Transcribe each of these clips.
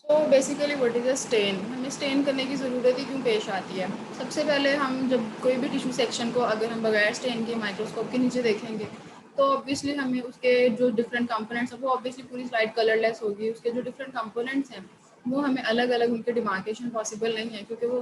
So basically what is a stain. हमें stain करने की ज़रूरत ही क्यों पेश आती है? सबसे पहले हम जब कोई भी टिश्यू सेक्शन को अगर हम बगैर स्टेन के माइक्रोस्कोप के नीचे देखेंगे तो ऑब्वियसली हमें उसके जो डिफरेंट कंपोनेंट्स हैं वो ऑब्वियसली पूरी स्लाइड कलरलेस होगी। उसके जो डिफरेंट कंपोनेंट्स हैं वो हमें अलग अलग उनके डिमार्केशन पॉसिबल नहीं है क्योंकि वो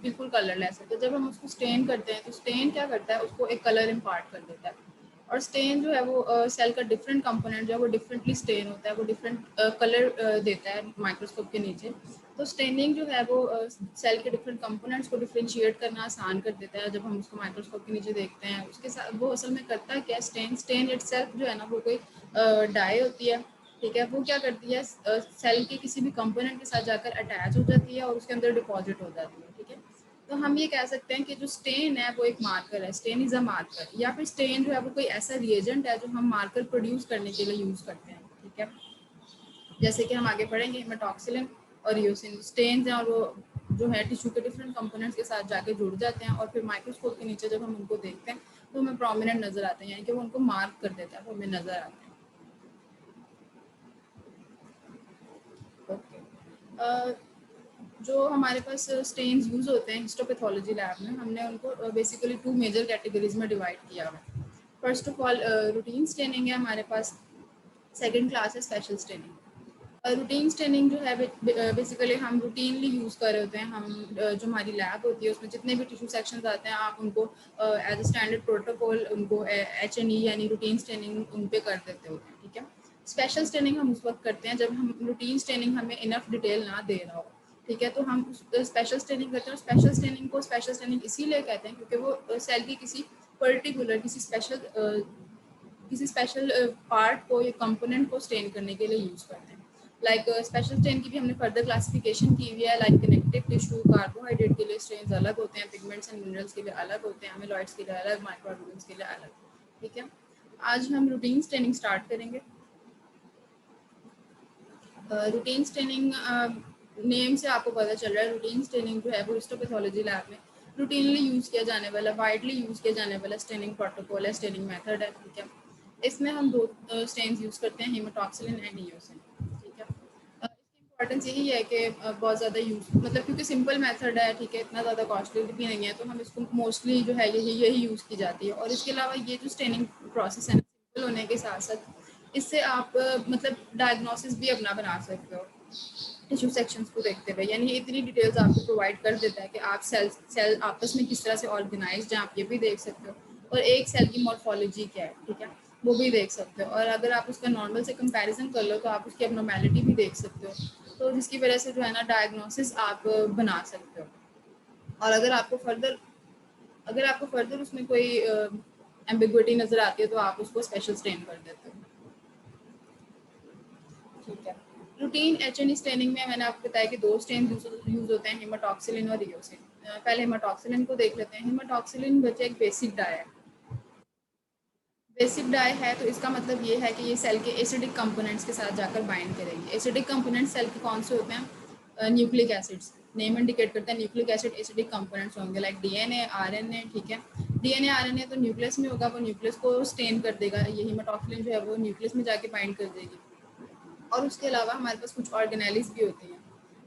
बिल्कुल कलरलेस है। तो जब हम उसको स्टेन करते हैं तो स्टेन क्या करता है, उसको एक कलर इम्पार्ट कर देता है। और स्टेन जो है वो सेल का डिफरेंट कंपोनेंट जो है वो डिफरेंटली स्टेन होता है, वो डिफरेंट कलर देता है माइक्रोस्कोप के नीचे। तो स्टेनिंग जो है वो सेल के डिफरेंट कंपोनेंट्स को डिफरेंशिएट करना आसान कर देता है। जब हम उसको माइक्रोस्कोप के नीचे देखते हैं उसके साथ वो असल में करता है क्या, स्टेन स्टेन इटसेल्फ जो है ना वो कोई डाई होती है। ठीक है, वो क्या करती है, सेल के किसी भी कंपोनेंट के साथ जाकर अटैच हो जाती है और उसके अंदर डिपॉजिट हो जाती है। ठीक है, तो हम ये कह सकते हैं कि जो स्टेन है वो एक मार्कर है, स्टेन इज अ मार्कर। या फिर स्टेन जो है वो कोई ऐसा रिएजेंट है जो हम मार्कर प्रोड्यूस करने के लिए यूज करते हैं। ठीक है, जैसे कि हम आगे पढ़ेंगे हेमाटॉक्सिलिन और यूसिन स्टेन्स हैं और वो जो है टिश्यू के डिफरेंट कंपोनेंट्स के साथ जाके जुड़ जाते हैं और फिर माइक्रोस्कोप के नीचे जब हम उनको देखते हैं तो हमें प्रोमिनेंट नजर आते हैं, यानी कि वो उनको मार्क कर देता है, वो हमें नजर आते हैं। ओके, जो हमारे पास स्टेन्स यूज़ होते हैं हिस्टोपैथोलॉजी लैब में, हमने उनको बेसिकली टू मेजर कैटेगरीज में डिवाइड किया हुआ है। First of all routine staining है हमारे पास, सेकंड क्लास है स्पेशल स्टेनिंग। रूटीन स्टेनिंग जो है बेसिकली हम रूटीनली यूज़ कर रहे होते हैं। हम जो हमारी लैब होती है उसमें जितने भी टिश्यू सेक्शंस आते हैं आप उनको एज अ स्टैंडर्ड प्रोटोकॉल उनको HNE यानी रूटीन स्टेनिंग उन पे कर देते होते हैं। ठीक है, स्पेशल स्टेनिंग हम उस वक्त करते हैं जब हम रूटीन स्टेनिंग हमें इनफ डिटेल ना दे रहा हो। ठीक है, तो हम स्पेशल स्टेनिंग करते हैं। और स्पेशल स्टेनिंग को स्पेशल स्टेनिंग इसीलिए कहते हैं क्योंकि वो सेल की किसी पर्टिकुलर किसी स्पेशल पार्ट को या कंपोनेंट को स्टेन करने के लिए यूज़ करते हैं। लाइक स्पेशल स्टेन की भी हमने फर्दर क्लासिफिकेशन की हुई है। लाइक कनेक्टिव टिश्यू कार्बोहाइड्रेट के लिए स्टेन्स अलग होते हैं, पिगमेंट्स एंड मिनरल्स के लिए अलग होते हैं, अमीलॉइड्स के लिए अलग, माइक्रोऑर्गेनिल्स के लिए अलग। ठीक है, आज हम रूटीन स्टेनिंग स्टार्ट करेंगे। रूटीन स्टेनिंग नेम से आपको पता चल रहा है, रूटीन स्टेनिंग जो है वो हिस्टोपैथोलॉजी लैब में रूटीनली यूज़ किया जाने वाला, वाइडली यूज़ किया जाने वाला स्टेनिंग प्रोटोकॉल है, स्टेनिंग मेथड है। ठीक है, इसमें हम दो स्टेन्स यूज़ करते हैं, हेमाटॉक्सिलिन एंड ईओसिन। ठीक है, इसकी इंपॉर्टेंस यही है कि बहुत ज़्यादा यूज़ मतलब क्योंकि सिंपल मेथड है। ठीक है, इतना ज़्यादा कॉस्टली भी नहीं है तो हम इसको मोस्टली जो है यही यही यूज़ की जाती है। और इसके अलावा ये जो स्टेनिंग प्रोसेस है सिंपल होने के साथ साथ इससे आप मतलब डायग्नोसिस भी अपना बना सकते हो टिश्यू सेक्शंस को देखते हुए। यानी ये इतनी डिटेल्स आपको प्रोवाइड कर देता है कि आप सेल आपस में किस तरह से ऑर्गेनाइज्ड हैं आप ये भी देख सकते हो, और एक सेल की मॉर्फोलॉजी क्या है, ठीक है, वो भी देख सकते हो। और अगर आप उसका नॉर्मल से कंपैरिजन कर लो तो आप उसकी एब्नॉर्मेलिटी भी देख सकते हो, तो जिसकी वजह से जो है ना डायग्नोसिस आप बना सकते हो। और अगर आपको फर्दर उसमें कोई एम्बिग्विटी नज़र आती है तो आप उसको स्पेशल स्टेन कर देते हो। ठीक है, रूटीन HNE स्टेनिंग में मैंने आपको बताया कि दो स्टेन यूज होते हैं, हेमाटॉक्सिलिन और ईओसिन। पहले हेमाटॉक्सिलिन को देख लेते हैं। हेमाटॉक्सिलिन बच्चे एक बेसिक डाई है। बेसिक डाई है तो इसका मतलब ये है कि ये सेल के एसिडिक कंपोनेंट्स के साथ जाकर बाइंड करेगी। एसिडिक कंपोनेंट्स सेल के कौन से होते हैं? Nucleic acids. नेम इंडिकेट करता है न्यूक्लिक एसिड एसिडिक कंपोनेंट्स होंगे, लाइक DNA RNA। ठीक है, DNA RNA तो न्यूक्लियस में होगा, वो न्यूक्लियस को स्टेन कर देगा। ये हेमाटॉक्सिलिन जो है वो न्यूक्लियस में जाके बाइंड कर देगी। और उसके अलावा हमारे पास कुछ ऑर्गेनेलिस भी होते हैं,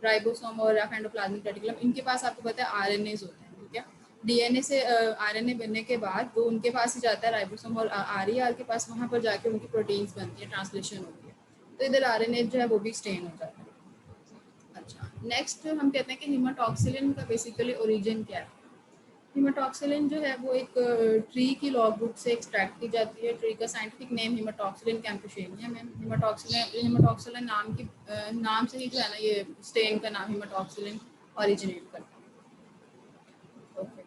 राइबोसोम और एंडोप्लाज्मिक रेटिकुलम। इनके पास आपको पता है RNAs होते हैं। ठीक है, DNA से RNA बनने के बाद वो उनके पास ही जाता है राइबोसोम और RER के पास, वहाँ पर जाके उनकी प्रोटीन्स बनती है, ट्रांसलेशन होती है। तो इधर RNA जो है वो भी स्टेन हो जाता है। अच्छा, नेक्स्ट हम कहते हैं कि हेमाटॉक्सिलिन का बेसिकली ओरिजिन क्या है। हेमाटॉक्सिलिन जो है वो एक ट्री की लॉग रूट से एक्सट्रैक्ट की जाती है। ट्री का साइंटिफिक नेम हेमाटॉक्सिलिन कैम्पेशेनियम है। हेमाटॉक्सिलिन नाम से ही जो है ना ये स्टेन का नाम हेमाटॉक्सिलिन ओरिजिनेट करता है। ओके,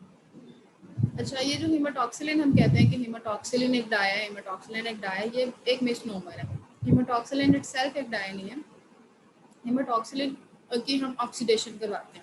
अच्छा, ये जो हेमाटॉक्सिलिन हम कहते हैं कि हेमाटॉक्सिलिन एक डाई है, हेमाटॉक्सिलिन एक डाई, ये एक मिसनोमर है। हेमाटॉक्सिलिन इटसेल्फ एक डाई नहीं है। हेमाटॉक्सिलिन की हम ऑक्सीडेशन करवाते हैं।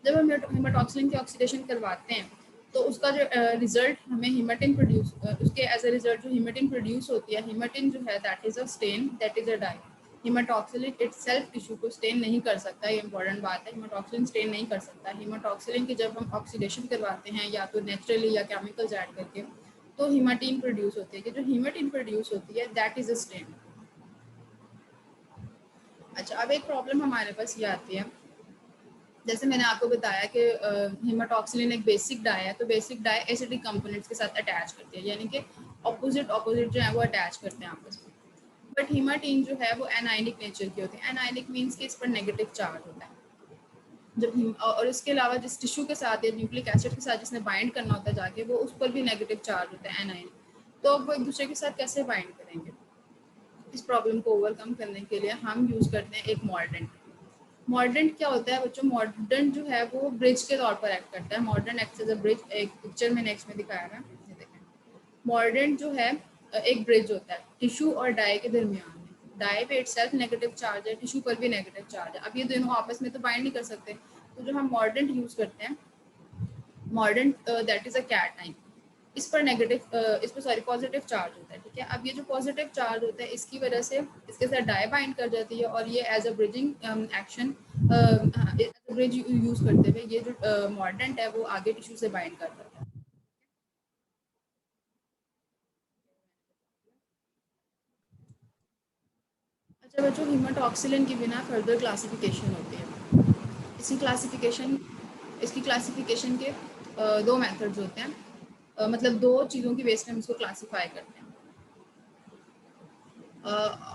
जब हम हेमाटॉक्सिलिन की ऑक्सीडेशन करवाते हैं तो उसका जो रिजल्ट हमें हीमेटिन प्रोड्यूस उसके एज अ रिजल्ट जो हीमेटिन प्रोड्यूस होती है, हीमेटिन जो है that is a stain, that is a dye. Haematoxylin itself tissue को स्टेन नहीं कर सकता, ये इंपॉर्टेंट बात है। हीमाटॉक्सिलिन स्टेन नहीं कर सकता। हीमाटॉक्सिलिन की जब हम ऑक्सीडेशन करवाते हैं या तो नेचुरली या केमिकल्स ऐड करके, तो हीमाटीन प्रोड्यूस होती है कि जो हीमेटिन प्रोड्यूस होती है दैट इज अ स्टेन। अच्छा, अब एक प्रॉब्लम हमारे पास ये आती है, जैसे मैंने आपको बताया कि हेमाटॉक्सिलिन एक बेसिक डाई है, तो बेसिक डाई एसिडिक कंपोनेंट्स के साथ अटैच करती है, यानी कि ऑपोजिट ऑपोजिट जो है वो अटैच करते हैं आपस में। बट हीमाटीन जो है वो एनाइनिक नेचर की होती है। एनाइनिक मीन्स कि इस पर नेगेटिव चार्ज होता है। जब और इसके अलावा जिस टिश्यू के साथ या न्यूक्लिक एसिड के साथ जिसने बाइंड करना होता है जाके, वो उस पर भी नेगेटिव चार्ज होता है एनाइन। तो अब वो एक दूसरे के साथ कैसे बाइंड करेंगे? इस प्रॉब्लम को ओवरकम करने के लिए हम यूज़ करते हैं एक मॉर्डेंट। मॉर्डेंट क्या होता है बच्चों? मॉर्डेंट जो है वो ब्रिज के तौर पर एक्ट करता है। Mordant act as a bridge, एक पिक्चर में नेक्स्ट में दिखाया है, ये देखें। मॉर्डेंट जो है एक ब्रिज होता है टिश्यू और डाई के दरमियान में। डाई पे इटसेल्फ नेगेटिव चार्ज है, टिश्यू पर भी नेगेटिव चार्ज है। अब ये दोनों आपस में तो बाइंड नहीं कर सकते, तो जो हम मॉर्डेंट यूज़ करते हैं, mordant that is a cation, इस पर नेगेटिव इस पर सॉरी पॉजिटिव चार्ज होता है, ठीक है। अब ये जो पॉजिटिव चार्ज होता है इसकी वजह से इसके साथ डाई बाइंड कर जाती है, और ये as a bridging action as a bridge use करते हुए ये जो मॉर्डेंट है वो आगे टिश्यू से बाइंड कर जाता है। अच्छा बच्चों, हीमाटॉक्सिलिन की बिना फर्दर क्लासिफिकेशन होती है। इसकी क्लासिफिकेशन इसकी क्लासिफिकेशन के दो मेथड्स होते हैं, मतलब दो चीज़ों की बेस पे हम इसको क्लासीफाई करते हैं,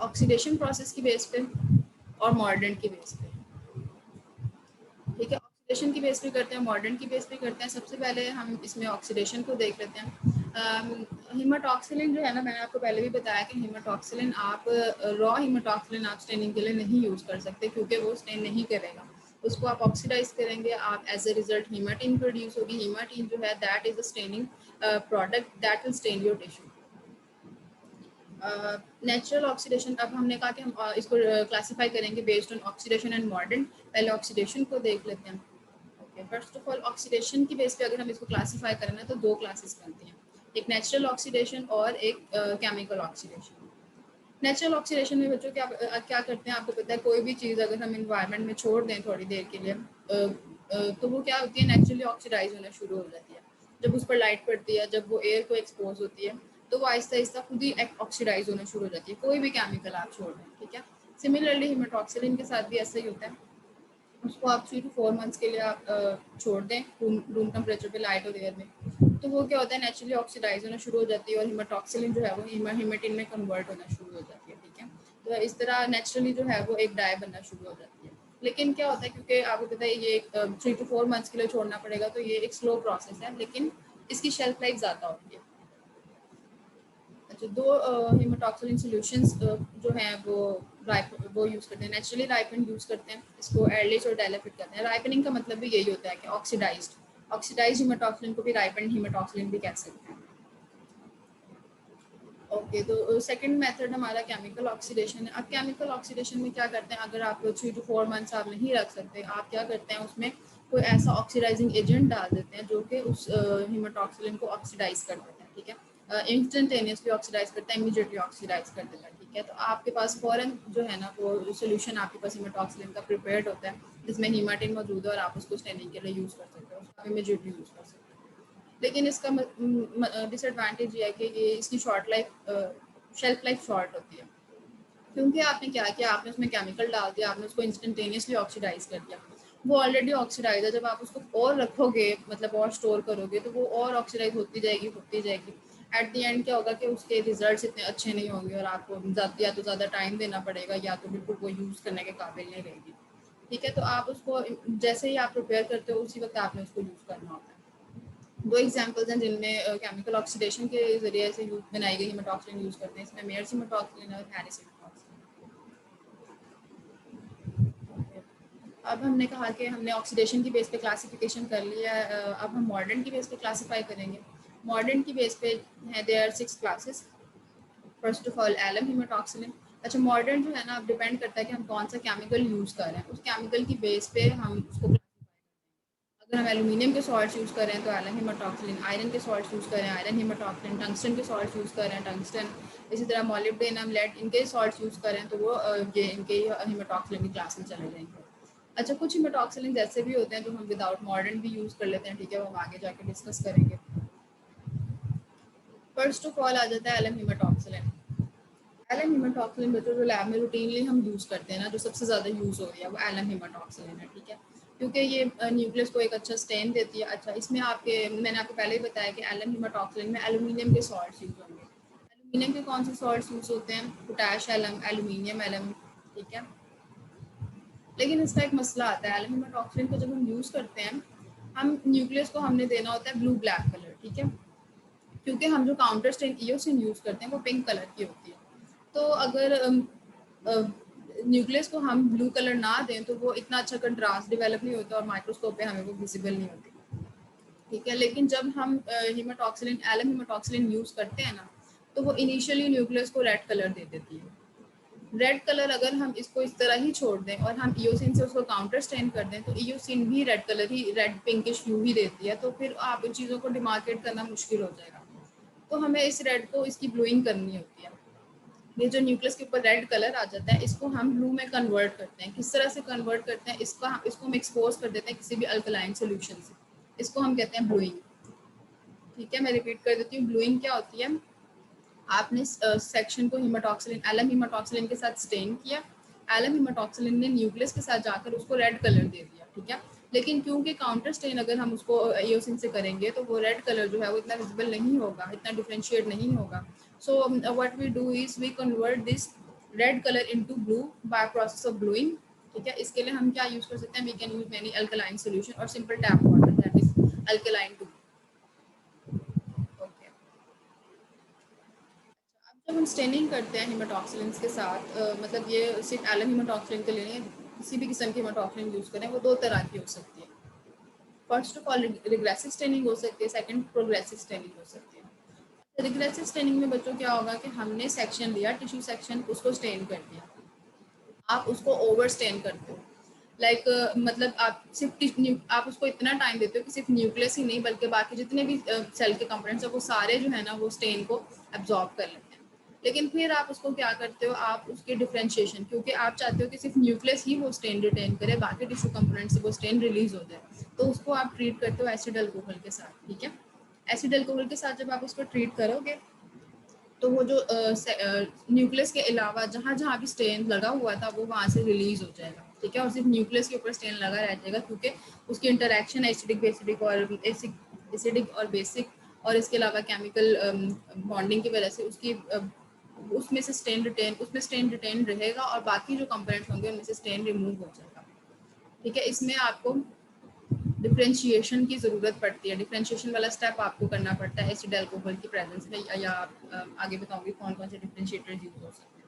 ऑक्सीडेशन प्रोसेस की बेस पे और मॉर्डेंट की बेस पे, ठीक है। ऑक्सीडेशन की बेस पे करते हैं, मॉर्डेंट की बेस पे करते हैं। सबसे पहले हम इसमें ऑक्सीडेशन को देख लेते हैं। हीमाटॉक्सिलिन जो है ना, मैंने आपको पहले भी बताया कि हीमाटॉक्सिलिन आप रॉ हीमाटॉक्सिलिन आप स्टेनिंग के लिए नहीं यूज़ कर सकते, क्योंकि वो स्टेन नहीं करेगा। उसको आप ऑक्सीडाइज करेंगे, आप as a result haematein produce होगी। हीमाटीन जो है that is a staining product that will stain your tissue. Natural oxidation, अब हमने कहा कि हम इसको क्लासीफाई करेंगे based on oxidation and mordant. पहले ऑक्सीडेशन को देख लेते हैं। Okay, first of all oxidation की बेस पे अगर हम इसको क्लासीफाई करें ना, तो दो क्लासेस बनती हैं, एक नेचुरल ऑक्सीडेशन और एक केमिकल ऑक्सीडेशन। नेचुरल ऑक्सीडेशन में बच्चों क्या करते हैं, आपको पता है, कोई भी चीज़ अगर हम इन्वायरमेंट में छोड़ दें थोड़ी देर के लिए, तो वो क्या होती है, नेचुरली ऑक्सीडाइज होना शुरू हो जाती है। जब उस पर लाइट पड़ती है, जब वो एयर को एक्सपोज होती है, तो वो आहिस्ता आहिस्ता खुद ही ऑक्सीडाइज होना शुरू हो जाती है, कोई भी केमिकल आप छोड़ दें, ठीक है। सिमिलरली हीमाटॉक्सिलिन के साथ भी ऐसा ही होता है। उसको आप 3 to 4 मंथ्स के लिए आप छोड़ दें रूम टेम्परेचर पे, लाइट और एयर में, तो वो क्या होता है, नेचुरली ऑक्सीडाइज होना शुरू हो जाती है, और हीमाटॉक्सिलिन जो है वो हीमेटिन में कन्वर्ट होना शुरू हो जाती है, ठीक है। तो इस तरह नेचुरली जो है वो एक डाई बनना शुरू हो जाती है। लेकिन क्या होता है, क्योंकि आपको पता है ये 3 to 4 मंथ्स के लिए छोड़ना पड़ेगा, तो ये एक स्लो प्रोसेस है, लेकिन इसकी शेल्फ लाइफ ज़्यादा होती है। अच्छा, दो हीमाटॉक्सिलिन सॉल्यूशंस जो हैं वो यूज़ करते हैं, नेचुरली राइपन यूज़ करते हैं, इसको एयरलिच और डाइल्यूट करते हैं। राइपनिंग का मतलब भी यही होता है कि ऑक्सीडाइज्ड हीमाटॉक्सिलिन को भी राइपन हीमाटॉक्सिलिन भी कह सकते हैं। ओके, तो सेकंड मेथड हमारा केमिकल ऑक्सीडेशन है। अब केमिकल ऑक्सीडेशन में क्या करते हैं, अगर आप 3 to 4 मंथ्स आप नहीं रख सकते, आप क्या करते हैं, उसमें कोई ऐसा ऑक्सीडाइजिंग एजेंट डाल देते हैं जो कि उस हीमाटॉक्सिलिन को ऑक्सीडाइज कर देता है, ठीक है। इंस्टेंटेनियसली ऑक्सीडाइज करता है, इमीडिएटली ऑक्सीडाइज कर देता है, ठीक है। तो आपके पास फ़ौरन जो है ना वो सोल्यूशन आपके पास हीमाटॉक्सिलिन का प्रिपेयर्ड होता है, जिसमें हीमाटिन मौजूद है, और आप उसको स्टेनिंग के लिए यूज़ कर सकते हो, उसको इमीडिएटली यूज़ कर सकते हो। लेकिन इसका डिसएडवांटेज ये है कि ये इसकी short life shelf life short होती है, क्योंकि आपने क्या किया, आपने उसमें केमिकल डाल दिया, आपने उसको इंस्टेंटेनियसली ऑक्सीडाइज कर दिया। वो ऑलरेडी ऑक्सीडाइज है, जब आप उसको और रखोगे, मतलब और स्टोर करोगे, तो वो और ऑक्सीडाइज होती जाएगी। एट द एंड क्या होगा कि उसके रिजल्ट्स इतने अच्छे नहीं होंगे, और आपको या तो ज़्यादा टाइम देना पड़ेगा, या तो बिल्कुल वो यूज़ करने के काबिल नहीं रहेगी, ठीक है। तो आप उसको जैसे ही आप प्रिपेयर करते हो, उसी वक्त आपने उसको यूज़ करना होता है। दो एग्जांपल्स हैं जिनमें केमिकल ऑक्सीडेशन के जरिए से बनाई गई हीमाटॉक्सिलिन यूज़ करते हैं, इसमें मेयर्स हीमाटॉक्सिलिन और हैरिस हीमाटॉक्सिलिन। अब हमने कहा कि हमने ऑक्सीडेशन की बेस पे क्लासिफिकेशन कर लिया है, अब हम मॉडर्न की बेस पे क्लासीफाई करेंगे। मॉडर्न की बेस पे है, there are 6 classes. First of all alum haematoxylin. अच्छा, मॉडर्न जो है ना, अब डिपेंड करता है कि हम कौन सा केमिकल यूज़ कर रहे हैं, उस केमिकल की बेस पे हम उसको, अगर हम एल्यूमिनियम के सॉल्ट्स यूज़ करें तो एलम हीमाटॉक्सिलिन, आयरन के सॉल्ट्स यूज़ करें आयरन हीमाटॉक्सिलिन, टंगस्टन के सॉल्ट्स यूज़ करें टंगस्टन, इसी तरह मोलिब्डेनम, लेड, इनके सॉल्ट्स यूज़ करें तो वो ये इनके हीमाटॉक्सिलिन की क्लास में चले जाएंगे। अच्छा, कुछ हीमाटॉक्सिलिन ऐसे भी होते हैं जो हम विदाउट मॉडर्न भी यूज़ कर लेते हैं, ठीक है, वो हम आगे जाके डिस्कस करेंगे। फर्स्ट ऑफ ऑल आ जाता है एलम हीमाटॉक्सिलिन। एलम हेमाटॉक्सिलिन बच्चों जो लैब में रूटीनली हम यूज़ करते हैं ना, जो सबसे ज़्यादा यूज़ हो रही है वो एलम हेमाटॉक्सिलिन है, ठीक है। क्योंकि ये न्यूक्लियस को एक अच्छा स्टेन देती है। अच्छा, इसमें आपके मैंने आपको पहले ही बताया कि एलम हेमाटॉक्सिलिन में एल्यूमिनियम के सॉल्ट्स यूज़ होंगे। एल्यूमिनियम के कौन से सॉल्ट्स यूज़ होते हैं? पोटैश एलम, एल्यूमिनियम एलम, ठीक है। लेकिन इसका एक मसला आता है, एलम हेमाटॉक्सिलिन को जब हम यूज़ करते हैं, हम न्यूक्लियस को हमने देना होता है ब्लू ब्लैक कलर, ठीक है। क्योंकि हम जो काउंटर स्टेन ईओसिन यूज़ करते हैं वो पिंक कलर की होती है। तो अगर न्यूक्लियस को हम ब्लू कलर ना दें तो वो इतना अच्छा कंट्रास्ट डेवलप नहीं होता और माइक्रोस्कोप पे हमें वो विजिबल नहीं होती, ठीक है। लेकिन जब हम हीमाटॉक्सिलिन एलम हीमाटॉक्सिलिन यूज़ करते हैं ना, तो वो इनिशियली न्यूक्लियस को रेड कलर दे देती है। रेड कलर अगर हम इसको इस तरह ही छोड़ दें और हम ईओसिन से उसको काउंटर स्टेन कर दें तो ईओसिन भी रेड कलर ही, रेड पिंकिश ह्यू ही देती है। तो फिर आप इन चीज़ों को डिमार्केट करना मुश्किल हो जाएगा। तो हमें इस रेड को इसकी ब्लूइंग करनी होती है। ये जो न्यूक्लियस के ऊपर रेड कलर आ जाता है, इसको हम ब्लू में कन्वर्ट करते हैं। किस तरह से कन्वर्ट करते हैं? इसको हम एक्सपोज कर देते हैं किसी भी अल्कलाइन सोल्यूशन से। इसको हम कहते हैं ब्लूइंग, ठीक है। मैं रिपीट कर देती हूँ, ब्लूइंग क्या होती है? आपने सेक्शन को हीमाटॉक्सिलिन, एलम हीमाटॉक्सिलिन के साथ स्टेन किया, एलम हीमाटॉक्सिलिन ने न्यूक्लियस के साथ जाकर उसको रेड कलर दे दिया, ठीक है। लेकिन क्योंकि काउंटर स्टेन अगर हम उसको ईओसिन से करेंगे तो वो रेड कलर जो है वो इतना विजिबल नहीं होगा, इतना डिफरेंशिएट नहीं होगा। So what we do is we convert this red colour into blue by process of blueing, ठीक है। इसके लिए हम क्या यूज कर सकते हैं? We can use many alkaline solution और simple tap water, that is alkaline too, okay. अब जब हम स्टेनिंग करते हैं हीमाटॉक्सिलिन के साथ, मतलब ये सिर्फ एलम हीमाटॉक्सिलिन के लिए नहीं, किसी भी किस्म की हीमाटॉक्सिलिन यूज़ करें, वो दो तरह की हो सकती है। First of all regressive staining हो सकती है, सेकंड प्रोग्रेसिव स्टेनिंग हो सकती है। रिग्रेसिव स्टेनिंग में बच्चों क्या होगा कि हमने सेक्शन लिया, टिश्यू सेक्शन, उसको स्टेन कर दिया, आप उसको ओवर स्टेन करते हो। लाइक मतलब आप सिर्फ आप उसको इतना टाइम देते हो कि सिर्फ न्यूक्लियस ही नहीं बल्कि बाकी जितने भी सेल के कंपोनेंट्स हैं वो सारे जो है ना वो स्टेन को एब्जॉर्ब कर लेते हैं। लेकिन फिर आप उसको क्या करते हो? आप उसके डिफरेंशिएशन, क्योंकि आप चाहते हो कि सिर्फ न्यूक्लियस ही वो स्टेन रिटेन करे, बाकी टिश्यू कंपोनेंट से वो स्टेन रिलीज हो जाए, तो उसको आप ट्रीट करते हो एसिड अल्कोहल के साथ, ठीक है। एसिड अल्कोहल के साथ जब आप उसको ट्रीट करोगे तो वो जो न्यूक्लियस के अलावा जहाँ जहाँ भी स्टेन लगा हुआ था वो वहाँ से रिलीज हो जाएगा, ठीक है। और सिर्फ न्यूक्लियस के ऊपर स्टेन लगा रह जाएगा क्योंकि उसकी इंटरेक्शन एसिडिक बेसिडिक और एसिडिक और बेसिक और इसके अलावा केमिकल बॉन्डिंग की वजह से उसकी उसमें स्टेन रिटेन रहेगा और बाकी जो कंपोनेंट्स होंगे उनमें से स्टेन रिमूव हो जाएगा, ठीक है। इसमें आपको डिफ्रेंशिएशन की ज़रूरत पड़ती है, डिफ्रेंशिएशन वाला स्टेप आपको करना पड़ता है एसिड अल्कोहल की प्रेजेंस में, या आगे बताऊंगी कौन कौन से डिफ्रेंशिएटर्स यूज हो सकते हैं।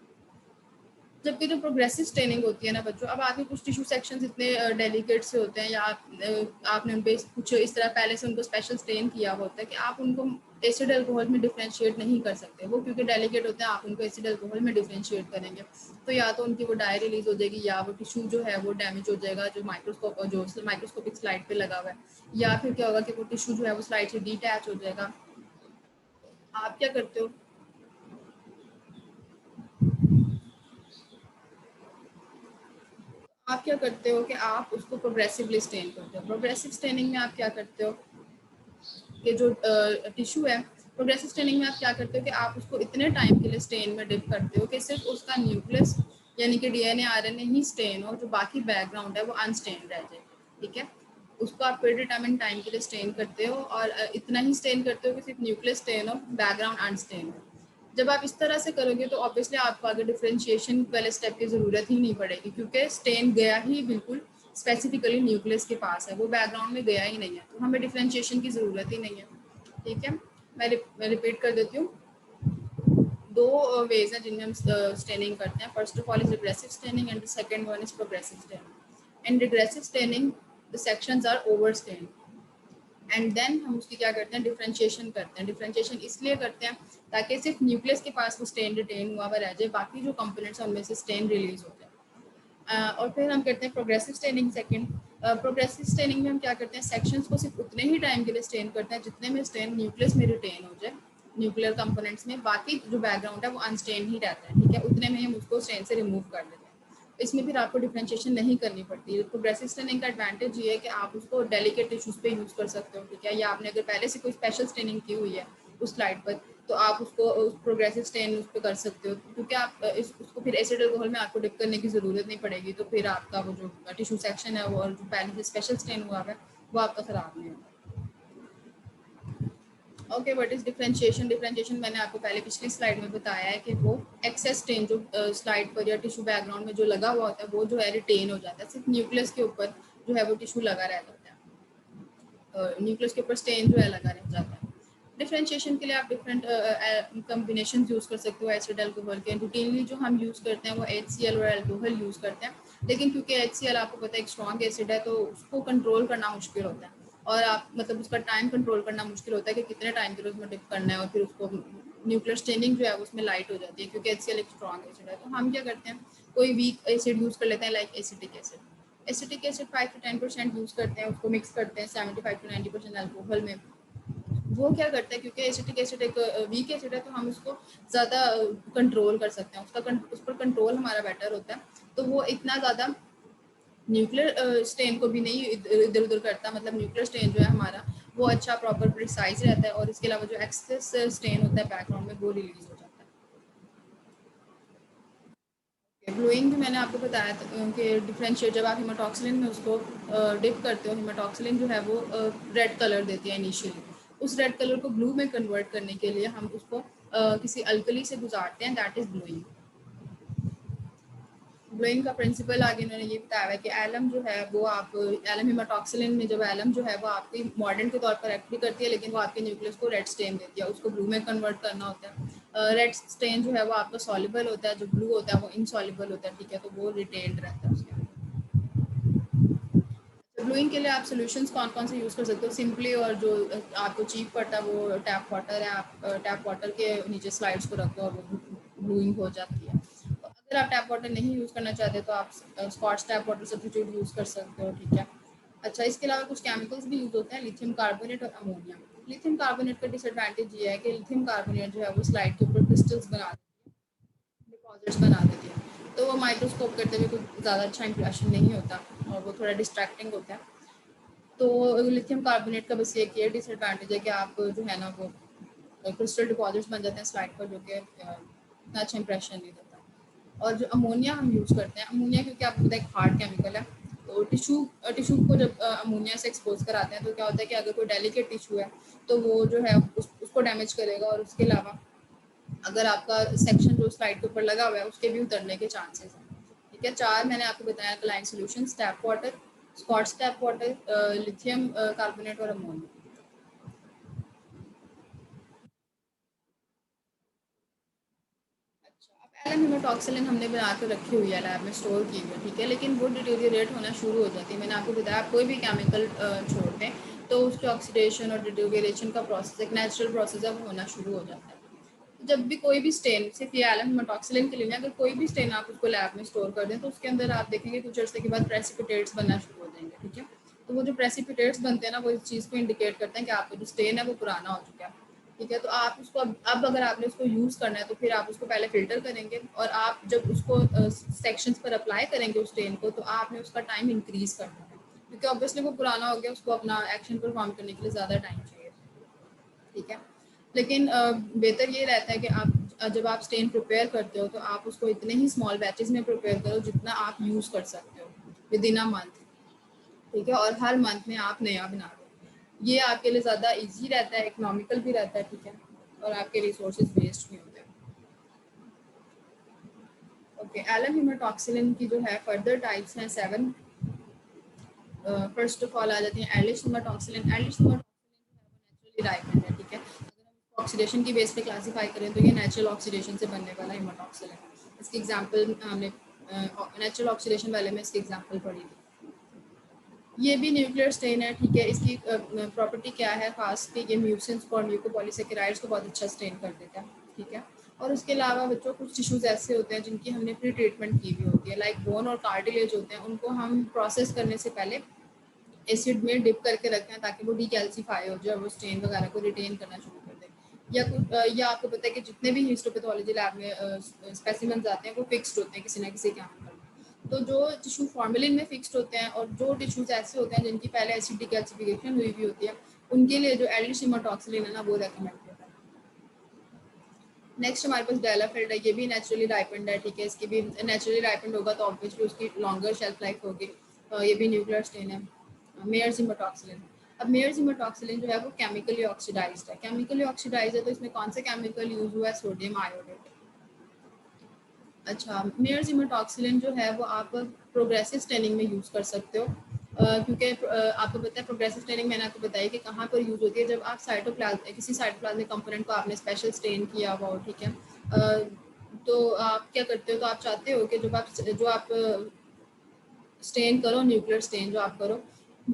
जबकि जो प्रोग्रेसिव स्टेनिंग होती है ना बच्चों, अब आपके कुछ टिश्यू सेक्शंस इतने डेलिकेट से होते हैं या आपने उन पे कुछ इस तरह पहले से उनको स्पेशल स्टेन किया हुआ होता है कि आप उनको एसिड अल्कोहल में डिफ्रेंशिएट नहीं कर सकते, वो क्योंकि डेलिकेट होते हैं। आप उनको एसिड अल्कोहल में डिफ्रेंशिएट करेंगे तो या तो उनकी वो डाई रिलीज हो जाएगी या वो टिश्यू जो है वो डैमेज हो जाएगा जो माइक्रोस्कोपिक स्लाइड पे लगा हुआ है, या फिर क्या होगा कि वो टिश्यू जो है वो स्लाइड से डिटैच हो जाएगा। आप क्या करते हो? आप क्या करते हो कि आप उसको प्रोग्रेसिवली स्टेन करते हो। प्रोग्रेसिव स्टेनिंग में आप क्या करते हो कि जो टिश्यू है, प्रोग्रेसिव स्टेनिंग में आप क्या करते हो कि आप उसको इतने टाइम के लिए स्टेन में डिप करते हो कि सिर्फ उसका न्यूक्लियस यानी कि डीएनए आरएनए ही स्टेन हो, जो बाकी बैकग्राउंड है वो अनस्टेन रह जाए, ठीक है। उसको आप प्रीडिटरमिन्ड टाइम के लिए स्टेन करते हो और इतना ही स्टेन करते हो कि सिर्फ न्यूक्लियस स्टेन हो, बैकग्राउंड अनस्टेन हो। जब आप इस तरह से करोगे तो ऑब्वियसली आपको आगे डिफरेंशिएशन वाले स्टेप की ज़रूरत ही नहीं पड़ेगी क्योंकि स्टेन गया ही बिल्कुल स्पेसिफिकली न्यूक्लियस के पास है, वो बैकग्राउंड में गया ही नहीं है, तो हमें डिफरेंशिएशन की ज़रूरत ही नहीं है, ठीक है। मैं रिपीट कर देती हूँ। दो वेज हैं जिनमें हम स्टेनिंग करते हैं। First of all is regressive staining and the second one is progressive staining. In regressive staining the sections are overstained and then हम उसकी क्या करते हैं? डिफरेंशिएशन करते हैं। डिफरेंशिएशन इसलिए करते हैं ताकि सिर्फ न्यूक्लियस के पास वो स्टेन रिटेन हुआ हुआ रह जाए, बाकी जो कंपोनेंट्स हैं उनमें से स्टेन रिलीज हो जाए। और फिर हम करते हैं progressive staining second. Progressive staining में हम क्या करते हैं? सेक्शंस को सिर्फ उतने ही टाइम के लिए स्टेन करते हैं जितने में स्टेन न्यूक्लियस में रिटेन हो जाए, न्यूक्लियर कंपोनेंट्स में, बाकी जो बैकग्राउंड है वो अनस्टेन ही रहता है, ठीक है। उतने में हम उसको स्टेन से रिमूव कर देते हैं। इसमें फिर आपको डिफरेंशिएशन नहीं करनी पड़ती है। प्रोग्रेसिव स्टेनिंग का एडवांटेज ये है कि आप उसको डेलिकेट टिश्यूज पे यूज़ कर सकते हो, ठीक है। या आपने अगर पहले से कोई स्पेशल स्टेनिंग की हुई है उस स्लाइड पर, तो आप उसको उस प्रोग्रेसिव स्टेन उस पर कर सकते हो, क्योंकि आप उसको फिर एसिड अल्कोहल में आपको डिप करने की ज़रूरत नहीं पड़ेगी, तो फिर आपका वो जो टिश्यू सेक्शन है वो और जो पहले से स्पेशल स्टेन हुआ है वो आपका ख़राब नहीं होगा। Okay, what is differentiation? Differentiation मैंने आपको पहले पिछली स्लाइड में बताया है कि वो एक्सेस स्टेन जो स्लाइड पर या टिश्यू बैकग्राउंड में जो लगा हुआ होता है वो जो है रिटेन हो जाता है, सिर्फ न्यूक्लियस के ऊपर जो है वो टिश्यू लगा रह जाता है, न्यूक्लियस के ऊपर स्टेन जो है लगा रह जाता है। डिफरेंशिएशन के लिए आप डिफरेंट कम्बिनेशन यूज़ कर सकते हो एसिड अल्कोहल के। रूटीनली जो हम यूज़ करते हैं वो HCl और अल्कोहल यूज़ करते हैं, लेकिन क्योंकि HCl आपको पता है एक स्ट्रॉन्ग एसिड है तो उसको कंट्रोल करना मुश्किल होता है, और आप मतलब उसका टाइम कंट्रोल करना मुश्किल होता है कि कितने टाइम के लिए उसमें डिप करना है, और फिर उसको न्यूक्लियर स्टेनिंग जो है उसमें लाइट हो जाती है क्योंकि HCl एक स्ट्रॉन्ग एसिड है। तो हम क्या करते हैं, कोई वीक एसिड यूज़ कर लेते हैं like acetic acid. Acetic acid 5 to 10% use करते हैं, उसको मिक्स करते हैं 75 to 90% अल्कोहल में। वो क्या करता है, क्योंकि एसिटिक एसिड एक वीक एसिड है तो हम उसको ज़्यादा कंट्रोल कर सकते हैं, उस पर कंट्रोल हमारा बेटर होता है, तो वो इतना ज़्यादा न्यूक्लियर स्टेन को भी नहीं इधर उधर करता, मतलब न्यूक्लियर स्टेन जो है हमारा वो अच्छा प्रॉपर प्रिसाइज रहता है, और इसके अलावा जो एक्सेस स्टेन होता है बैकग्राउंड में वो रिलीज हो जाता है। ब्लोइंग भी मैंने आपको बताया था कि डिफरेंशिएट, जब आप हिमाटॉक्सिलिन में उसको डिप करते हो, हिमाटॉक्सिलिन जो है वो रेड कलर देती है इनिशियली, उस रेड कलर को ब्लू में कन्वर्ट करने के लिए हम उसको किसी अल्कली से गुजारते हैं, दैट इज ब्लोइंग। ब्लोइंग का प्रिंसिपल आगे इन्होंने ये बताया है कि एलम जो है वो आप एलम हिमाटॉक्सिलिन में जब एलम जो है वो आपकी मॉडर्न के तौर पर एक्ट भी करती है, लेकिन वो आपके न्यूक्लियस को रेड स्टेन देती है, उसको ब्लू में कन्वर्ट करना होता है। रेड स्टेन जो है वो आपका सॉल्युबल होता है, जो ब्लू होता है वो इनसॉल्युबल होता है, ठीक है, तो वो रिटेन्ड रहता है उसके अंदर। ब्लूइंग के लिए आप सॉल्यूशंस कौन कौन से यूज़ कर सकते हो सिंपली, और जो आपको चीप पड़ता है वो टैप वाटर है, आप टैप वाटर के नीचे स्लाइड्स को रख दो और वो ब्लूइंग हो जाती है। तो अगर आप टैप वाटर नहीं यूज़ करना चाहते तो आप scotch tap water substitute use कर सकते हो, ठीक है। अच्छा, इसके अलावा कुछ केमिकल्स भी यूज़ होते हैं, लिथियम कार्बोनेट और अमोनिया। लिथियम कार्बोनेट का डिसएडवांटेज ये है कि लिथियम कार्बोनेट जो है वो स्लाइड के ऊपर क्रिस्टल्स बना देती है, डिपॉजिट्स बना देती है, तो वो माइक्रोस्कोप करते हुए कुछ ज़्यादा अच्छा इंप्रेशन नहीं होता और वो थोड़ा डिस्ट्रैक्टिंग होता है। तो लिथियम कार्बोनेट का बस एक ये डिसएडवांटेज है कि आप जो है ना वो क्रिस्टल डिपॉजिट्स बन जाते हैं स्लाइड पर, जो कि इतना अच्छा इंप्रेशन नहीं देता। और जो अमोनिया हम यूज़ करते हैं, अमोनिया क्योंकि आपको पता है एक हार्ड केमिकल है, तो टिश्यू को जब अमोनिया से एक्सपोज कराते हैं तो क्या होता है कि अगर कोई डेलिकेट टिश्यू है तो वो जो है उसको डैमेज करेगा, और उसके अलावा अगर आपका सेक्शन जो स्लाइड के ऊपर लगा हुआ है उसके भी उतरने के चांसेस हैं, ठीक है। 4 मैंने आपको बताया, alkaline solutions, tap water, scotch tap water, lithium carbonate और अमोनिया। अच्छा, अब एलम हिमाटॉक्सिलिन हमने बना के रखी हुई है, लैब में स्टोर की हुई है, ठीक है, लेकिन वो डिटेरियोरेट होना शुरू हो जाती है। मैंने आपको बताया आप कोई भी केमिकल छोड़ते हैं तो उसके ऑक्सीडेशन और डिटेरियोरेशन का प्रोसेस एक नेचुरल प्रोसेस है, वो होना शुरू हो जाता है। जब भी कोई भी स्टेन, सिर्फ ये एलम हिमाटॉक्सिलिन के लिए नहीं, अगर कोई भी स्टेन आप उसको लैब में स्टोर कर दें तो उसके अंदर आप देखेंगे कुछ अर्से के बाद प्रेसिपिटेट्स बनना शुरू हो जाएंगे, ठीक है। तो वो जो प्रेसिपिटेट्स बनते हैं ना, वो इस चीज़ को इंडिकेट करते हैं कि आपका जो स्टेन है वो पुराना हो चुका है, ठीक है। तो आप उसको अब अगर आपने उसको यूज़ करना है तो फिर आप उसको पहले फ़िल्टर करेंगे, और आप जब उसको सेक्शंस पर अप्लाई करेंगे उस स्टेन को, तो आपने उसका टाइम इंक्रीज़ करना है, क्योंकि ऑब्वियसली वो पुराना हो गया, उसको अपना एक्शन परफॉर्म करने के लिए ज़्यादा टाइम चाहिए, ठीक है। लेकिन बेहतर ये रहता है कि आप जब आप स्टेन प्रिपेयर करते हो तो आप उसको इतने ही स्मॉल बैचेस में प्रिपेयर करो जितना आप यूज़ कर सकते हो विद इन अ मंथ, ठीक है, और हर मंथ में आप नया बना दो। ये आपके लिए ज़्यादा इजी रहता है, इकोनॉमिकल भी रहता है, ठीक है, और आपके रिसोर्सेज वेस्ट नहीं होते। ओके, एलम हिमाटॉक्सिलिन की जो है फर्दर टाइप्स हैं 7। फर्स्ट ऑफ ऑल आ जाती है एलिश हिमाटॉक्सिलिन। एलिश हिमाटॉक्सिलिन जो है वो नेचुरली राइपेंड है, ठीक है। अगर हम इसको ऑक्सीडेशन की बेस पे क्लासीफाई करें तो ये नेचुरल ऑक्सीडेशन से बनने वाला हिमाटॉक्सिलिन। इसकी एग्जांपल हमने नेचुरल ऑक्सीडेशन वाले में इसकी एग्जांपल पढ़ी थी। ये भी न्यूक्लियर स्टेन है, ठीक है। इसकी प्रॉपर्टी क्या है खास कि ये म्यूसिन्स और म्यूकोपॉलीसेकेराइड्स को बहुत अच्छा स्टेन कर देता है, ठीक है। और उसके अलावा बच्चों कुछ टिश्यूज़ ऐसे होते हैं जिनकी हमने प्री ट्रीटमेंट की हुई होती है, लाइक बोन और कार्टिलेज होते हैं, उनको हम प्रोसेस करने से पहले एसिड में डिप करके रखते हैं ताकि वो डीकैल्सीफाई हो जाए, वो स्टेन वगैरह को रिटेन करना शुरू कर दे। या आपको पता है कि जितने भी हिस्टोपैथोलॉजी लैब में स्पेसिमेंस आते हैं वो फिक्स्ड होते हैं किसी ना किसी केमिकल में। तो जो टिश्यू फॉर्मेलिन में फिक्स्ड होते हैं और जो टिश्यूज ऐसे होते हैं जिनकी पहले एसिड डीकैल्सिफिकेशन हुई हुई होती है, उनके लिए जो एल्डिश हिमाटॉक्सिलिन है ना वो रेकमेंड होता है। नेक्स्ट हमारे पास डेलाफिल्ड है, ये भी नेचुरली राइपेंड है, ठीक है, इसकी भी नेचुरली राइपेंड होगा तो ऑब्वियसली उसकी लॉन्गर शेल्फ लाइफ होगी। ये भी न्यूक्लियर स्टेन है। मेयर जिमेटॉक्सिलिन, अब मेयर जिमेटॉक्सिलिन जो है वो केमिकली ऑक्सीडाइज्ड है। केमिकली ऑक्सीडाइज है तो इसमें कौन सा केमिकल यूज हुआ है? Sodium iodate. अच्छा, मेयर जिमेटॉक्सिलिन जो है वो आप प्रोग्रेसिव स्टेनिंग में यूज़ कर सकते हो, क्योंकि आपको पता है प्रोग्रेसिव स्टेनिंग मैंने आपको बताया कि कहाँ पर यूज़ होती है, जब आप साइटोप्लाज्म किसी साइटोप्लाज्मिक कंपोनेंट को आपने स्पेशल स्टेन किया हुआ हो, ठीक है। तो आप क्या करते हो, तो आप चाहते हो कि जो आप स्टेन करो, न्यूक्लियर स्टेन जो आप करो,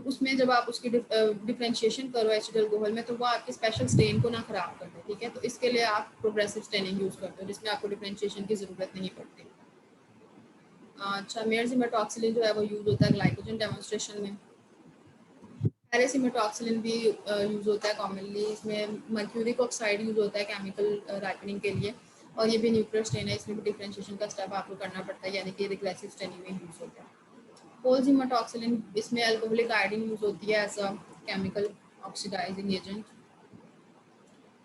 उसमें जब आप उसकी डिफ्रेंशिएशन करो एसिड अल्कोहल में, तो वो आपके स्पेशल स्टेन को ना खराब कर दे, ठीक है। तो इसके लिए आप प्रोग्रेसिव स्टेनिंग यूज़ करते हो जिसमें आपको डिफ्रेंशिएशन की ज़रूरत नहीं पड़ती। अच्छा, मेरजिमेटॉक्सिलिन जो है वो यूज़ होता है ग्लाइकोजन डेमोन्स्ट्रेशन में। पैरासिमेटॉक्सिलिन भी यूज़ होता है कॉमनली, इसमें मर्क्यूरिक ऑक्साइड यूज़ होता है केमिकल राइपनिंग के लिए, और ये भी न्यूक्लियर स्टेन है, इसमें भी डिफ्रेंशिएशन का स्टेप आपको करना पड़ता है, यानी कि रिग्रेसिव स्टेनिंग में यूज़ होता है। कोलजिमेटॉक्सिलिन, इसमें अल्कोहलिक आयोडीन यूज़ होती है as a chemical oxidising agent.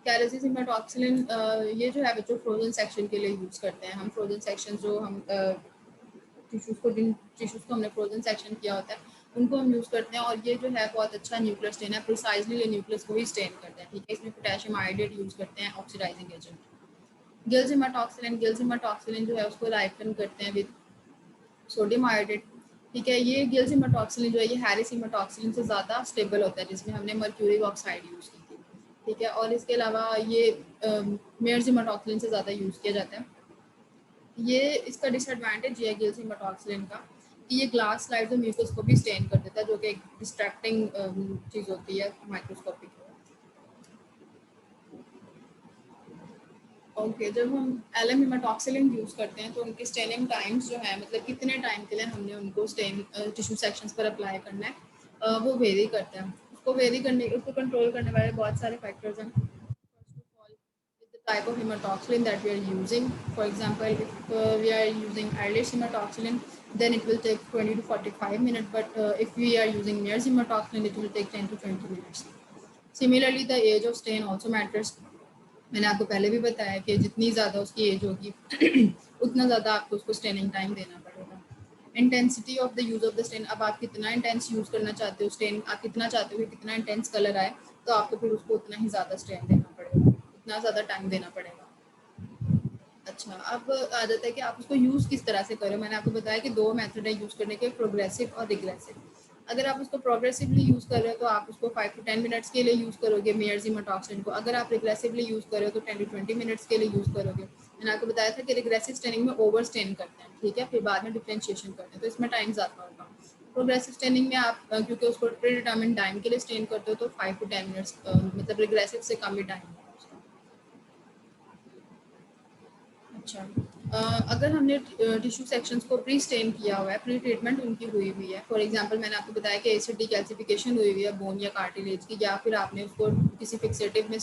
कैरेसिमेटॉक्सिलिन ये जो है बच्चों फ्रोजन सेक्शन के लिए यूज़ करते हैं हम। फ्रोजन सेक्शन जो हम जिन टिश्यूज़ को हमने फ्रोजन सेक्शन किया होता है उनको हम यूज़ करते हैं, और ये जो है बहुत अच्छा न्यूक्लियर स्टेन है, प्रिसाइजली ये न्यूक्लियस को ही स्टेन करते हैं, ठीक है। इसमें पोटेशियम आयोडेट यूज़ करते हैं ऑक्सीडाइजिंग एजेंट। गिल्जिमेटॉक्सिलिन जो है उसको राइपन करते हैं विद सोडियम आयोडेट, ठीक है। ये गिल्जिमेटॉक्सिलिन जो है ये हैरिसिमेटॉक्सिलिन से ज़्यादा स्टेबल होता है, जिसमें हमने मर्क्यूरिक ऑक्साइड यूज़ की थी, ठीक है। और इसके अलावा ये मेरजिमेटॉक्सिलिन से ज़्यादा यूज़ किया जाता है। ये इसका डिसएडवांटेज ये है गिल्जिमेटॉक्सिलिन का कि ये ग्लास स्लाइड्स और म्यूकस को भी स्टेन कर देता है, जो कि एक डिस्ट्रैक्टिंग चीज़ होती है माइक्रोस्कोपिक। ओके, जब हम एलएम हेमाटॉक्सिलिन यूज़ करते हैं तो उनके स्टेनिंग टाइम्स जो है, मतलब कितने टाइम के लिए हमने उनको स्टेन टिश्यू सेक्शंस पर अप्लाई करना है, वो वेरी करता है। उसको कंट्रोल करने वाले बहुत सारे फैक्टर्स हैं। First of all, is the type of hematoxylin that we are using. For example, if we are using Ehrlich hematoxylin, then it will take 20 to 45 minutes. But if we are using Mears hematoxylin, it will take 10 to 20 minutes. Similarly, the age of stain also matters. मैंने आपको पहले भी बताया कि जितनी ज़्यादा उसकी as होगी उतना ज़्यादा आपको उसको स्टेनिंग टाइम देना पड़ेगा। Intensity of the use of the stand, अब आप कितना इंटेंस यूज़ करना चाहते हो स्टेन, आप कितना चाहते हो कि कितना इंटेंस कलर आए, तो आपको फिर उसको उतना ही ज़्यादा स्टेन देना पड़ेगा, उतना ज़्यादा टाइम देना पड़ेगा। अच्छा, अब आदत है कि आप उसको यूज़ किस तरह से करें। मैंने आपको बताया कि दो मेथड है यूज़ करने के, प्रोग्रेसिव और रिग्रेसिव। अगर आप उसको प्रोग्रेसिवली यूज़ कर रहे हो तो आप उसको 5 टू 10 मिनट्स के लिए यूज़ करोगे मेयरजिमेटॉक्सिलिन को। अगर आप रिग्रेसिवली यूज़ कर रहे हो तो 10 टू 20 मिनट्स के लिए यूज़ करोगे। मैंने आपको बताया था कि रिग्रेसिव स्टेनिंग में ओवर स्टेन करते हैं, ठीक है, फिर बाद में डिफ्रेंशिएशन करते हैं, तो इसमें टाइम ज़्यादा होगा। प्रोग्रेसिव स्टेनिंग में आप क्योंकि उसको प्री डिटर्मिन्ड टाइम के लिए स्टेन करते हो तो 5 टू 10 मिनट्स, मतलब रिग्रेसिव से कम ही टाइम होगा उसका। अच्छा, अगर हमने टिश्यू सेक्शंस को प्री स्टेन किया हुआ है, प्री ट्रीटमेंट उनकी हुई हुई है, फॉर एग्जांपल मैंने आपको बताया कि एसिड डीकैल्सिफिकेशन हुई हुई है बोन या कार्टिलेज की, या फिर आपने उसको किसी फिक्सेटिव में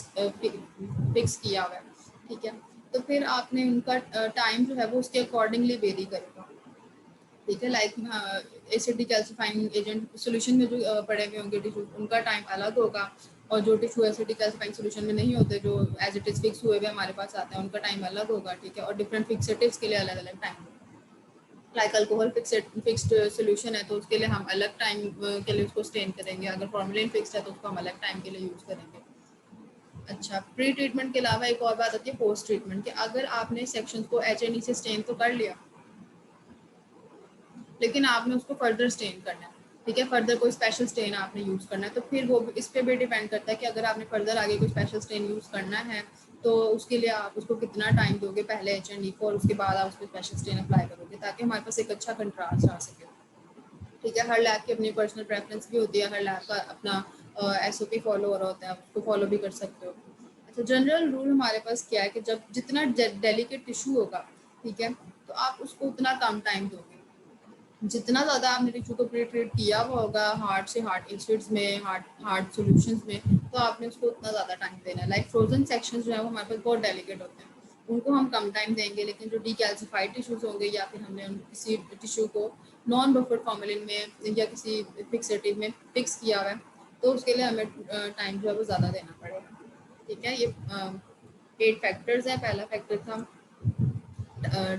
फिक्स किया हुआ है, ठीक है, तो फिर आपने उनका टाइम जो है वो उसके अकॉर्डिंगली वेरी करेगा, ठीक है। लाइक एसिड डिकैल्सिफाइंग एजेंट सोल्यूशन में जो पड़े हुए होंगे टिश्यू, उनका टाइम अलग होगा, और जो टिश्यू एसिड डिकैल्सिफाइंग सोल्यूशन में नहीं होते, जो एज इट इज फिक्स हुए हुए हमारे पास आते हैं, उनका टाइम अलग होगा, ठीक है। और डिफरेंट फिक्सेटिव्स के लिए अलग अलग टाइम होगा। लाइक अल्कोहल फिक्स्ड सोल्यूशन है तो उसके लिए हम अलग टाइम के लिए उसको स्टेन करेंगे, अगर फॉर्मेलिन फिक्स्ड है तो उसको हम अलग टाइम के लिए यूज़ करेंगे। अच्छा, प्री ट्रीटमेंट के अलावा एक और बात आती है पोस्ट ट्रीटमेंट, कि अगर आपने सेक्शन को HNE से स्टेन तो कर लिया, लेकिन आपने उसको फर्दर स्टेन करना है, ठीक है, फर्दर कोई स्पेशल स्टेन आपने यूज़ करना है, तो फिर वो इस पे भी डिपेंड करता है कि अगर आपने फर्दर आगे कोई स्पेशल स्टेन यूज़ करना है तो उसके लिए आप उसको कितना टाइम दोगे पहले HNE को, और उसके बाद आप उस पर स्पेशल स्टेन अप्लाई करोगे, ताकि हमारे पास एक अच्छा कंट्रास्ट आ सके, ठीक है। हर लैब की अपनी पर्सनल प्रेफरेंस भी होती है, हर लैब का अपना SOP फॉलो हो रहा होता है, उसको फॉलो भी कर सकते हो। अच्छा, जनरल रूल हमारे पास क्या है कि जब जितना डेलिकेट टिश्यू होगा, ठीक है, तो आप उसको उतना कम टाइम दोगे। जितना ज़्यादा आपने टिश्यू को प्री ट्रीट किया हुआ होगा हार्ट से हार्ट एसिड्स में, हार्ट सॉल्यूशंस में, तो आपने उसको उतना ज़्यादा टाइम देना है। लाइक फ्रोजन सेक्शंस जो है वो हमारे पास बहुत डेलिकेट होते हैं, उनको हम कम टाइम देंगे, लेकिन जो डीकैल्सिफाइड टिश्यूज़ होंगे या फिर हमने किसी टिश्यू को नॉन बफर्ड फॉर्मेलिन में या किसी फिक्सेटिव में फिक्स किया हुआ है, तो उसके लिए हमें टाइम जो है वो ज़्यादा देना पड़ेगा, ठीक है। ये 8 फैक्टर्स हैं। पहला फैक्टर था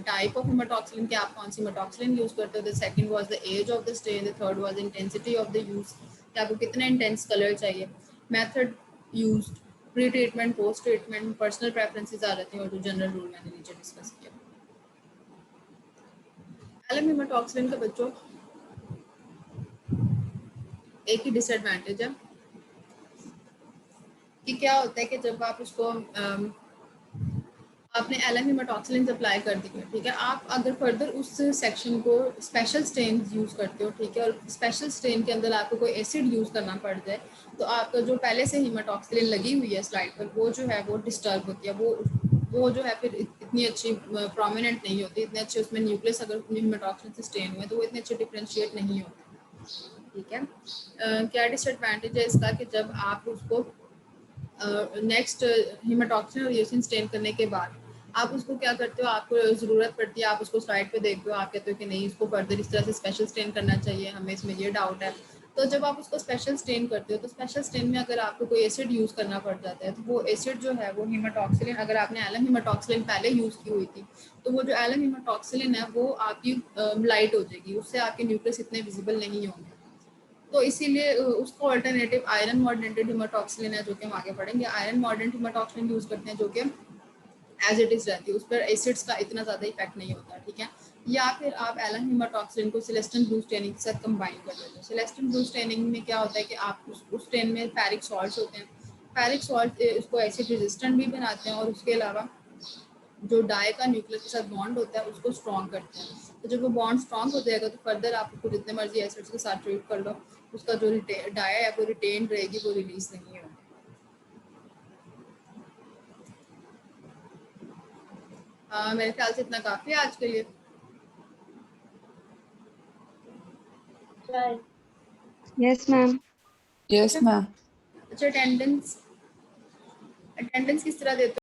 टाइप ऑफ हेमाटॉक्सिलिन कि आप कौन सी हेमाटॉक्सिलिन यूज करते हो। The second was the age of the stain, the third was intensity of the use कि आपको कितना इंटेंस कलर चाहिए। Method used, pre treatment, post treatment, personal preferences आ जाती हैं और जो जनरल रूल मैंने नीचे डिस्कस किया। एलएम हेमाटॉक्सिलिन का बच्चों एक ही डिसएडवांटेज है कि क्या होता है कि जब आप उसको आपने एलएम हेमाटॉक्सिलिन अप्लाई कर दी है, ठीक है, आप अगर फर्दर उस सेक्शन को स्पेशल स्टेन यूज़ करते हो, ठीक है, और स्पेशल स्टेन के अंदर आपको कोई एसिड यूज़ करना पड़ जाए तो आपका जो पहले से हेमाटॉक्सिलिन लगी हुई है स्लाइड पर वो जो है वो डिस्टर्ब होती है, वो जो है फिर इतनी अच्छी प्रोमिनेंट नहीं होती, इतने अच्छे उसमें न्यूक्लियस अगर हेमाटॉक्सिलिन से स्टेन हुए तो वो इतने अच्छे डिफ्रेंशिएट नहीं होते, ठीक है। क्या डिसएडवांटेज है इसका कि जब आप उसको नेक्स्ट हेमाटॉक्सिन और यूसिन स्टेन करने के बाद आप उसको क्या करते हो, आपको ज़रूरत पड़ती है, आप उसको स्लाइड पे देखते हो, आप कहते हो कि नहीं इसको फर्दर इस तरह से स्पेशल स्टेन करना चाहिए, हमें इसमें ये डाउट है। तो जब आप उसको स्पेशल स्टेन करते हो तो स्पेशल स्टेन में अगर आपको कोई एसिड यूज़ करना पड़ जाता है तो वो एसिड जो है वो हेमाटॉक्सिलिन, अगर आपने एलएम हेमाटॉक्सिलिन पहले यूज़ की हुई थी तो वो जो एलएम हेमाटॉक्सिलिन है वो आपकी लाइट हो जाएगी, उससे आपके न्यूक्लियस इतने विजिबल नहीं होंगे। तो इसीलिए उसको अल्टरनेटिव आयरन मॉडरेटेड हेमाटॉक्सिलिन है जो कि हम आगे पढ़ेंगे। आयरन मॉडरेटेड हेमाटॉक्सिलिन यूज़ करते हैं जो कि एज इट इज़ रहती है, उस पर एसिड्स का इतना ज़्यादा इफेक्ट नहीं होता, ठीक है। या फिर आप एलन हेमाटॉक्सिलिन को सेलेस्टिन ब्लू स्टेनिंग के साथ कंबाइन कर देते हो। सेलेस्टिन ब्लू स्टेनिंग में क्या होता है कि आप उस स्टेन में फेरिक सॉल्ट्स होते हैं, फेरिक सॉल्ट उसको एसिड रेजिस्टेंट भी बनाते हैं और उसके अलावा जो डाई का न्यूक्लियस के साथ बॉन्ड होता है उसको स्ट्रॉन्ग करते हैं। तो जब वो बॉन्ड स्ट्रॉन्ग हो जाएगा तो फर्दर आप उसको जितने मर्जी एसिड्स के साथ ट्रीट कर लो, उसका जो डाई है वो रिटेन रहेगी, वो रिलीज नहीं होगी। मेरे ख्याल से इतना काफ़ी है आज के लिए। Yes ma'am. Yes ma'am. अच्छा, अटेंडेंस अटेंडेंस किस तरह देते हो?